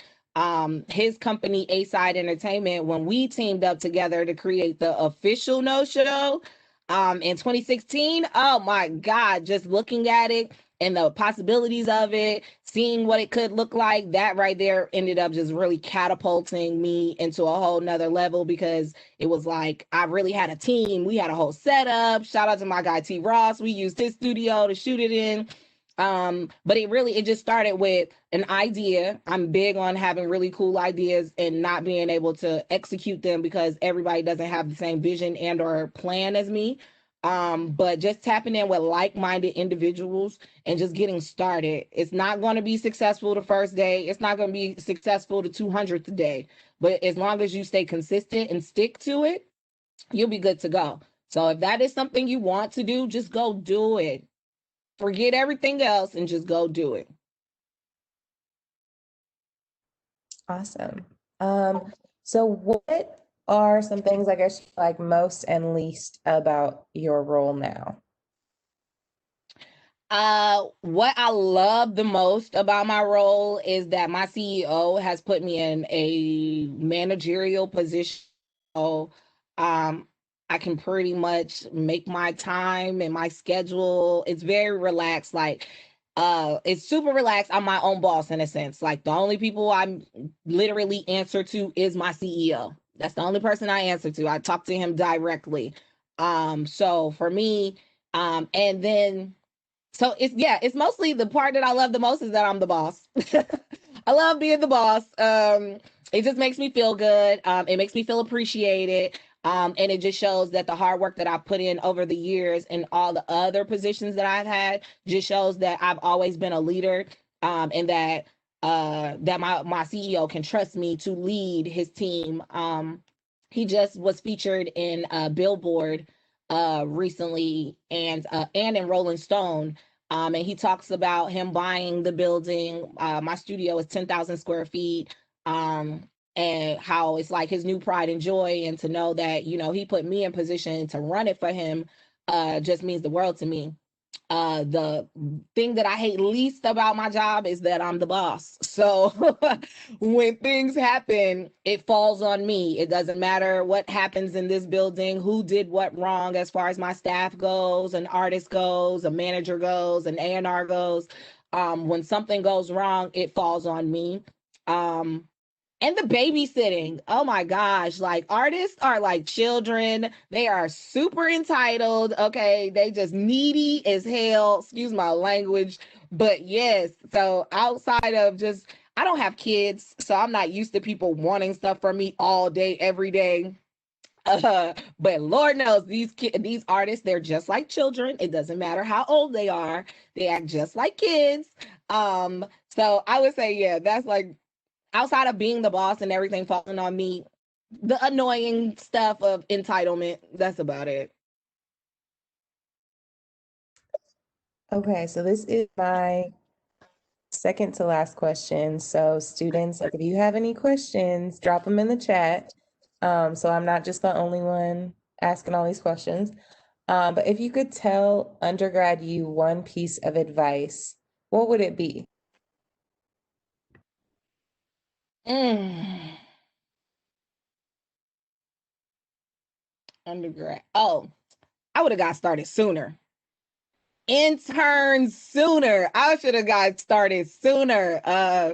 His company, A-Side Entertainment, when we teamed up together to create the official No Show in 2016. Oh my God, just looking at it and the possibilities of it, seeing what it could look like, that right there ended up just really catapulting me into a whole nother level, because it was like I really had a team. We had a whole setup. Shout out to my guy T Ross. We used his studio to shoot it in. But it just started with an idea. I'm big on having really cool ideas and not being able to execute them because everybody doesn't have the same vision and or plan as me. But just tapping in with like-minded individuals and just getting started. It's not going to be successful the first day. It's not going to be successful the 200th day. But as long as you stay consistent and stick to it, you'll be good to go. So if that is something you want to do, just go do it. Forget everything else and just go do it. Awesome. So what are some things I guess you like most and least about your role now? What I love the most about my role is that my CEO has put me in a managerial position. So, I can pretty much make my time and my schedule. It's very relaxed. Like, it's super relaxed. I'm my own boss in a sense. Like, the only people I literally answer to is my CEO. That's the only person I answer to. I talk to him directly. So for me, and then so it's mostly the part that I love the most is that I'm the boss. I love being the boss. It just makes me feel good. It makes me feel appreciated. And it just shows that the hard work that I've put in over the years and all the other positions that I've had just shows that I've always been a leader. And that my CEO can trust me to lead his team. He just was featured in Billboard recently and in Rolling Stone. And he talks about him buying the building. My studio is 10,000 square feet. And how it's like his new pride and joy, and to know that, he put me in position to run it for him just means the world to me. The thing that I hate least about my job is that I'm the boss. So when things happen, it falls on me. It doesn't matter what happens in this building, who did what wrong as far as my staff goes, an artist goes, a manager goes, an A&R goes. When something goes wrong, it falls on me. And the babysitting, oh my gosh, like artists are like children. They are super entitled. Okay. They just needy as hell. Excuse my language. But yes, so outside of just, I don't have kids, so I'm not used to people wanting stuff from me all day, every day. But Lord knows these artists, they're just like children. It doesn't matter how old they are. They act just like kids. So I would say, yeah, that's like, outside of being the boss and everything falling on me, the annoying stuff of entitlement, that's about it. Okay, so this is my second to last question. So students, like if you have any questions, drop them in the chat. So I'm not just the only one asking all these questions. But if you could tell undergrad you one piece of advice, what would it be? Mm. Undergrad. Oh, I would have got started sooner. Intern sooner. I should have got started sooner. I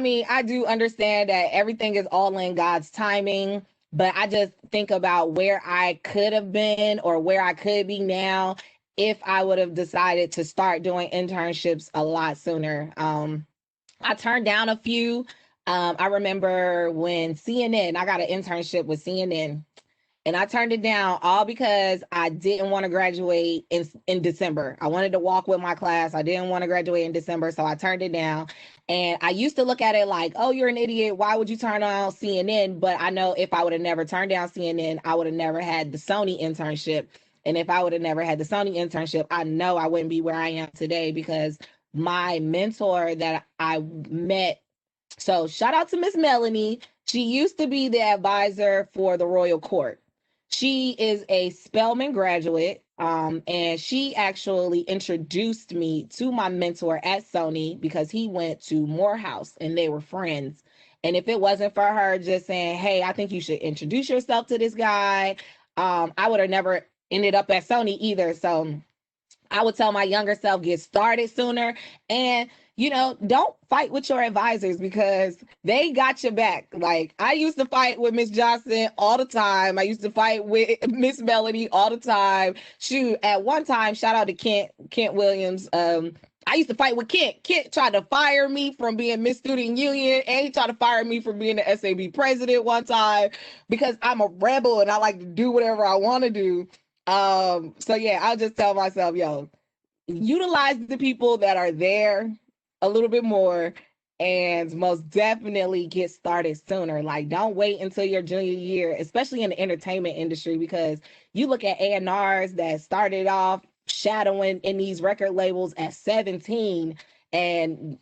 mean, I do understand that everything is all in God's timing, but I just think about where I could have been or where I could be now if I would have decided to start doing internships a lot sooner. I turned down a few. I remember when CNN, I got an internship with CNN, and I turned it down all because I didn't want to graduate in December. I wanted to walk with my class. I didn't want to graduate in December, so I turned it down. And I used to look at it like, oh, you're an idiot. Why would you turn on CNN? But I know if I would have never turned down CNN, I would have never had the Sony internship. And if I would have never had the Sony internship, I know I wouldn't be where I am today because my mentor that I met, so shout out to Miss Melanie. She used to be the advisor for the Royal Court. She is a Spelman graduate, and she actually introduced me to my mentor at Sony because he went to Morehouse and they were friends. And if it wasn't for her just saying, hey, I think you should introduce yourself to this guy, I would have never ended up at Sony either. So I would tell my younger self, get started sooner. And, don't fight with your advisors because they got your back. Like I used to fight with Miss Johnson all the time. I used to fight with Miss Melody all the time. Shoot, at one time, shout out to Kent Williams. I used to fight with Kent. Kent tried to fire me from being Miss Student Union, and he tried to fire me from being the SAB president one time because I'm a rebel and I like to do whatever I want to do. So yeah, I'll just tell myself, yo, utilize the people that are there a little bit more and most definitely get started sooner. Like don't wait until your junior year, especially in the entertainment industry, because you look at A&Rs that started off shadowing in these record labels at 17 and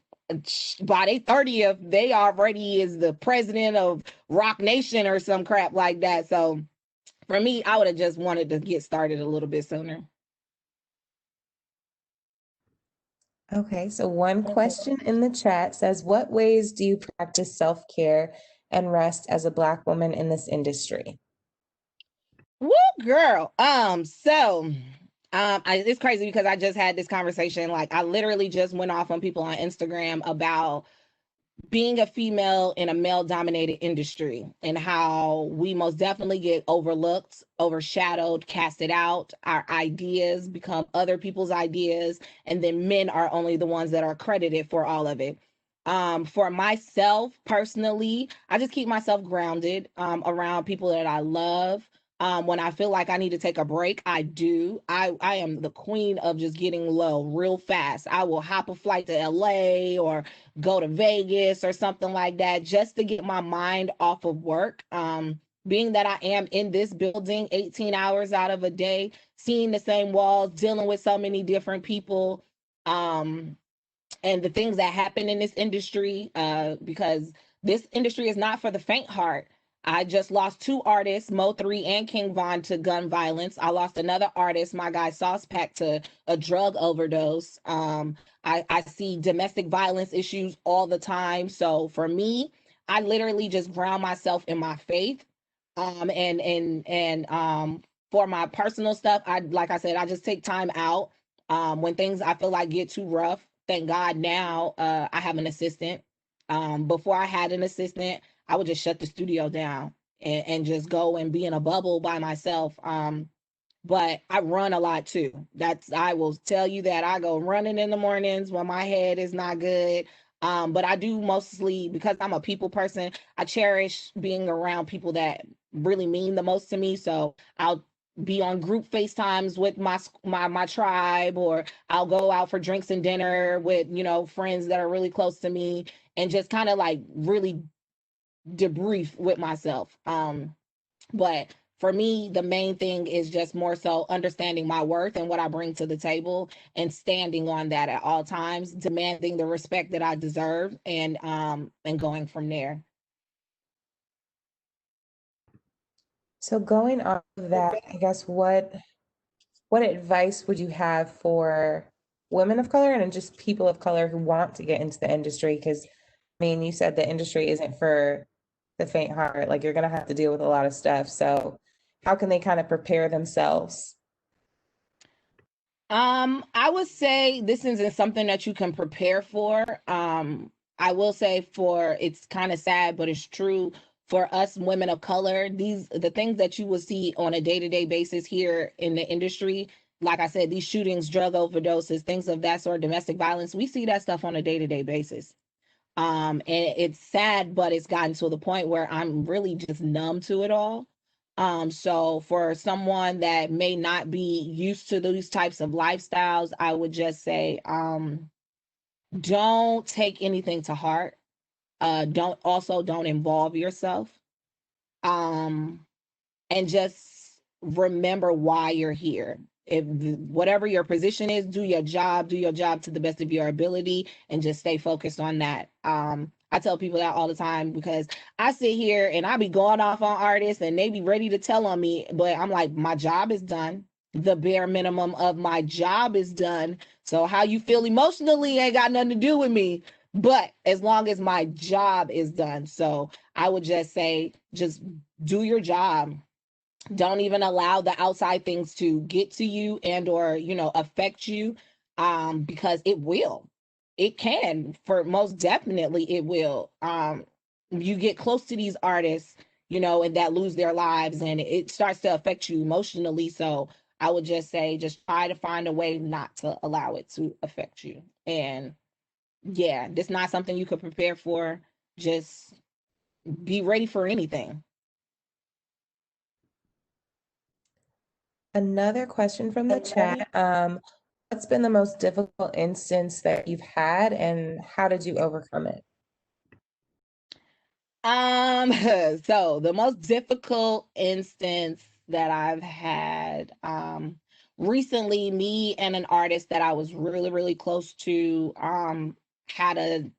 by their 30th, they already is the president of Rock Nation or some crap like that. So for me, I would have just wanted to get started a little bit sooner. Okay, so one question in the chat says, what ways do you practice self-care and rest as a Black woman in this industry? Woo, girl. It's crazy because I just had this conversation. Like, I literally just went off on people on Instagram about being a female in a male dominated industry and how we most definitely get overlooked, overshadowed, casted out. Our ideas become other people's ideas, and then men are only the ones that are credited for all of it. For myself personally, I just keep myself grounded around people that I love. When I feel like I need to take a break, I do. I am the queen of just getting low real fast. I will hop a flight to LA or go to Vegas or something like that just to get my mind off of work. Being that I am in this building 18 hours out of a day, seeing the same walls, dealing with so many different people, and the things that happen in this industry, because this industry is not for the faint heart. I just lost two artists, Mo3 and King Von, to gun violence. I lost another artist, my guy Sauce Pack, to a drug overdose. I see domestic violence issues all the time. So for me, I literally just ground myself in my faith. For my personal stuff, like I said, I just take time out. When things I feel like get too rough, thank God now I have an assistant. Before I had an assistant, I would just shut the studio down and just go and be in a bubble by myself. But I run a lot too. I will tell you that I go running in the mornings when my head is not good. But I do mostly because I'm a people person. I cherish being around people that really mean the most to me. So I'll be on group FaceTimes with my tribe, or I'll go out for drinks and dinner with friends that are really close to me, and just kind of like really debrief with myself. But for me, the main thing is just more so understanding my worth and what I bring to the table and standing on that at all times, demanding the respect that I deserve, and going from there. So going off of that, I guess what advice would you have for women of color and just people of color who want to get into the industry? Because I mean, you said the industry isn't for the faint heart. Like you're gonna have to deal with a lot of stuff. So how can they kind of prepare themselves? I would say this isn't something that you can prepare for. I will say for it's kind of sad, but it's true for us women of color. The things that you will see on a day-to-day basis here in the industry, like I said, these shootings, drug overdoses, things of that sort, domestic violence, we see that stuff on a day-to-day basis. And it's sad, but it's gotten to the point where I'm really just numb to it all. So for someone that may not be used to these types of lifestyles, I would just say, don't take anything to heart. Don't involve yourself. Um, and just remember why you're here. If whatever your position is, do your job to the best of your ability, and just stay focused on that. I tell people that all the time because I sit here and I be going off on artists and they be ready to tell on me, but I'm like, my job is done. The bare minimum of my job is done. So how you feel emotionally ain't got nothing to do with me. But as long as my job is done. So I would just say, just do your job. Don't even allow the outside things to get to you and or affect you, because it can, for most definitely it will. You get close to these artists, and that lose their lives, and it starts to affect you emotionally. So I would just say, just try to find a way not to allow it to affect you. And yeah, it's not something you could prepare for. Just be ready for anything. Another question from the chat. What's been the most difficult instance that you've had and how did you overcome it? So the most difficult instance that I've had, recently, me and an artist that I was really, really close to, had a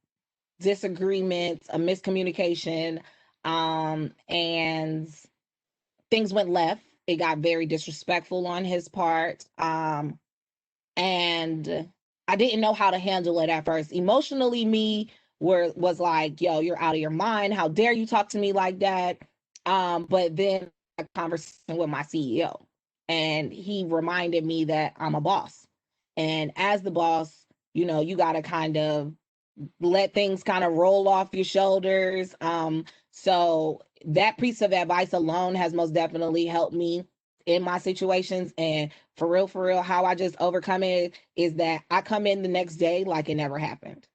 disagreement, a miscommunication, and things went left. It got very disrespectful on his part. And I didn't know how to handle it at first. Emotionally, me was like, "Yo, you're out of your mind. How dare you talk to me like that?" But then a conversation with my CEO, and he reminded me that I'm a boss, and as the boss, you got to kind of let things kind of roll off your shoulders. So that piece of advice alone has most definitely helped me in my situations. And for real, how I just overcome it is that I come in the next day like it never happened.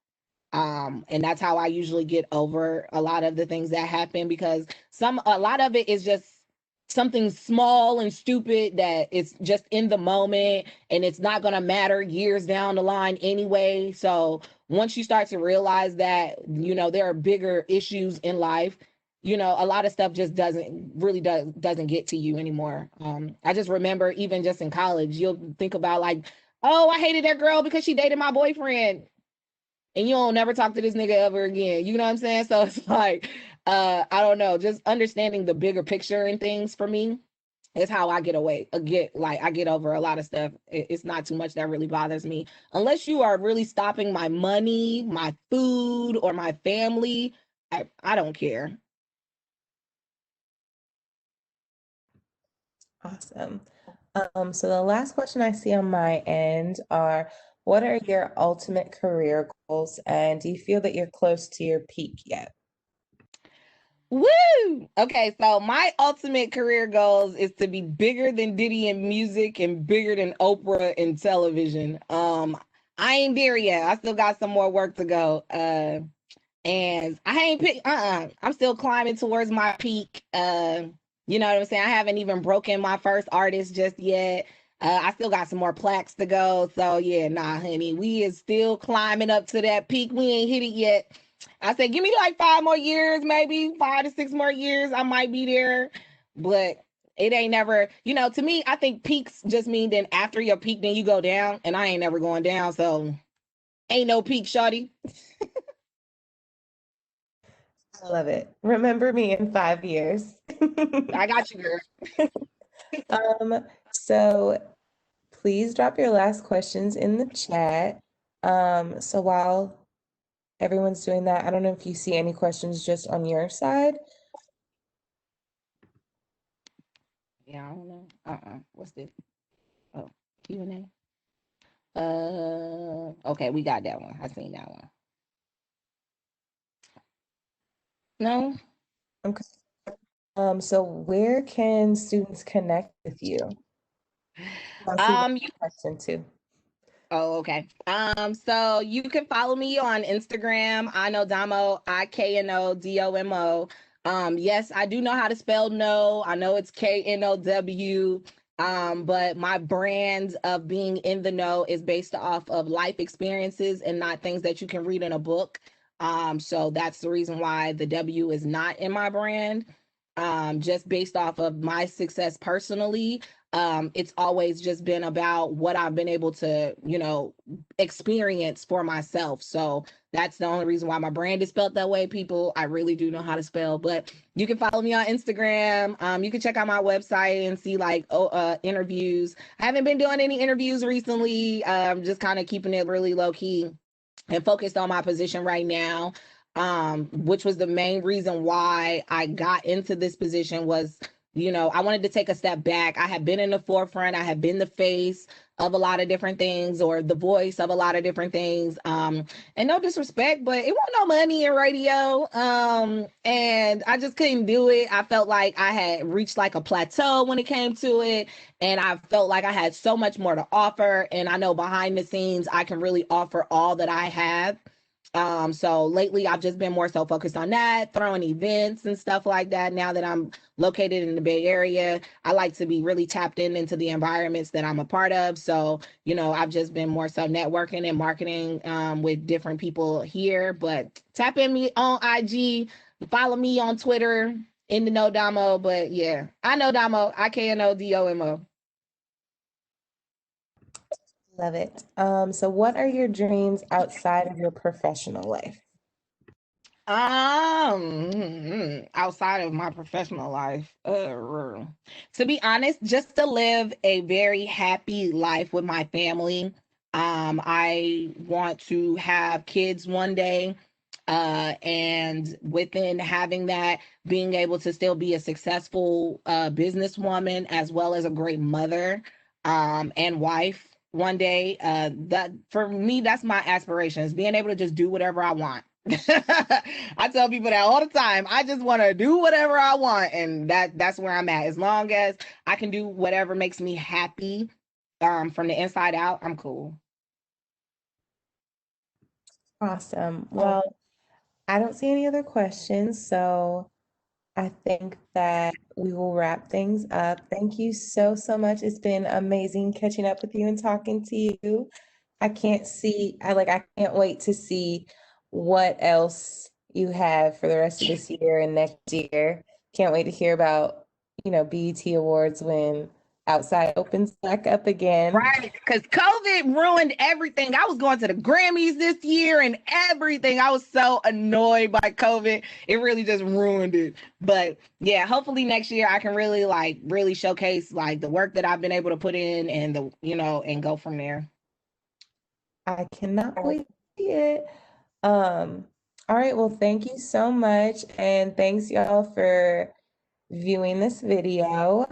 And that's how I usually get over a lot of the things that happen, because a lot of it is just something small and stupid that it's just in the moment and it's not going to matter years down the line anyway. So once you start to realize that, there are bigger issues in life, a lot of stuff just doesn't get to you anymore. I just remember, even just in college, you'll think about like, oh, I hated that girl because she dated my boyfriend, and you don't never talk to this nigga ever again. You know what I'm saying? So it's like, I don't know, just understanding the bigger picture and things for me is how I I get over a lot of stuff. It's not too much that really bothers me. Unless you are really stopping my money, my food, or my family, I don't care. Awesome. So the last question I see on my end are, what are your ultimate career goals, and do you feel that you're close to your peak yet? Woo! Okay, so my ultimate career goals is to be bigger than Diddy in music and bigger than Oprah in television. I ain't there yet. I still got some more work to go. And I ain't picked. I'm still climbing towards my peak. You know what I'm saying? I haven't even broken my first artist just yet. I still got some more plaques to go. So yeah, nah, honey, we is still climbing up to that peak. We ain't hit it yet. I said, give me like 5 more years, maybe 5 to 6 more years. I might be there, but it ain't never. To me, I think peaks just mean then after your peak, then you go down, and I ain't never going down. So ain't no peak, shawty. I love it. Remember me in 5 years. I got you, girl. So please drop your last questions in the chat. So while everyone's doing that. I don't know if you see any questions just on your side. Yeah, I don't know. What's this? Oh, Q&A. Okay, we got that one. I seen that one. No. Okay. So where can students connect with you? I see that question too. Oh, okay. So you can follow me on Instagram. I know Domo, IKNODOMO. Yes, I do know how to spell no. I know it's KNOW. But my brand of being in the know is based off of life experiences and not things that you can read in a book. So that's the reason why the W is not in my brand. Just based off of my success personally, it's always just been about what I've been able to, experience for myself. So that's the only reason why my brand is spelled that way, people. I really do know how to spell, but you can follow me on Instagram. You can check out my website and see interviews. I haven't been doing any interviews recently. Just kind of keeping it really low key and focused on my position right now, which was the main reason why I got into this position was, I wanted to take a step back. I had been in the forefront. I had been the face of a lot of different things or the voice of a lot of different things. And no disrespect, but it wasn't no money in radio. And I just couldn't do it. I felt like I had reached like a plateau when it came to it. And I felt like I had so much more to offer. And I know behind the scenes, I can really offer all that I have. So lately I've just been more so focused on that, throwing events and stuff like that. Now that I'm located in the Bay Area, I like to be really tapped into the environments that I'm a part of. So, I've just been more so networking and marketing with different people here, but tap in me on IG, follow me on Twitter, in the know Domo. But yeah, I know Domo, IKNODOMO. Love it. So what are your dreams outside of your professional life? Outside of my professional life, to be honest, just to live a very happy life with my family. I want to have kids one day, and within having that, being able to still be a successful businesswoman as well as a great mother, and wife one day. That for me, that's my aspirations, being able to just do whatever I want. I tell people that all the time. I just want to do whatever I want, and that's where I'm at. As long as I can do whatever makes me happy, from the inside out, I'm cool. Awesome. Well, I don't see any other questions, so I think that we will wrap things up. Thank you so, so much. It's been amazing catching up with you and talking to you. I can't wait to see what else you have for the rest of this year and next year. Can't wait to hear about, BET Awards when outside opens back up again. Right, because COVID ruined everything. I was going to the Grammys this year and everything. I was so annoyed by COVID. It really just ruined it. But yeah, hopefully next year I can really really showcase like the work that I've been able to put in and and go from there. I cannot wait to see it. All right, well, thank you so much. And thanks y'all for viewing this video.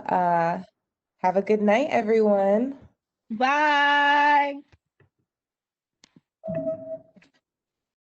Have a good night, everyone. Bye.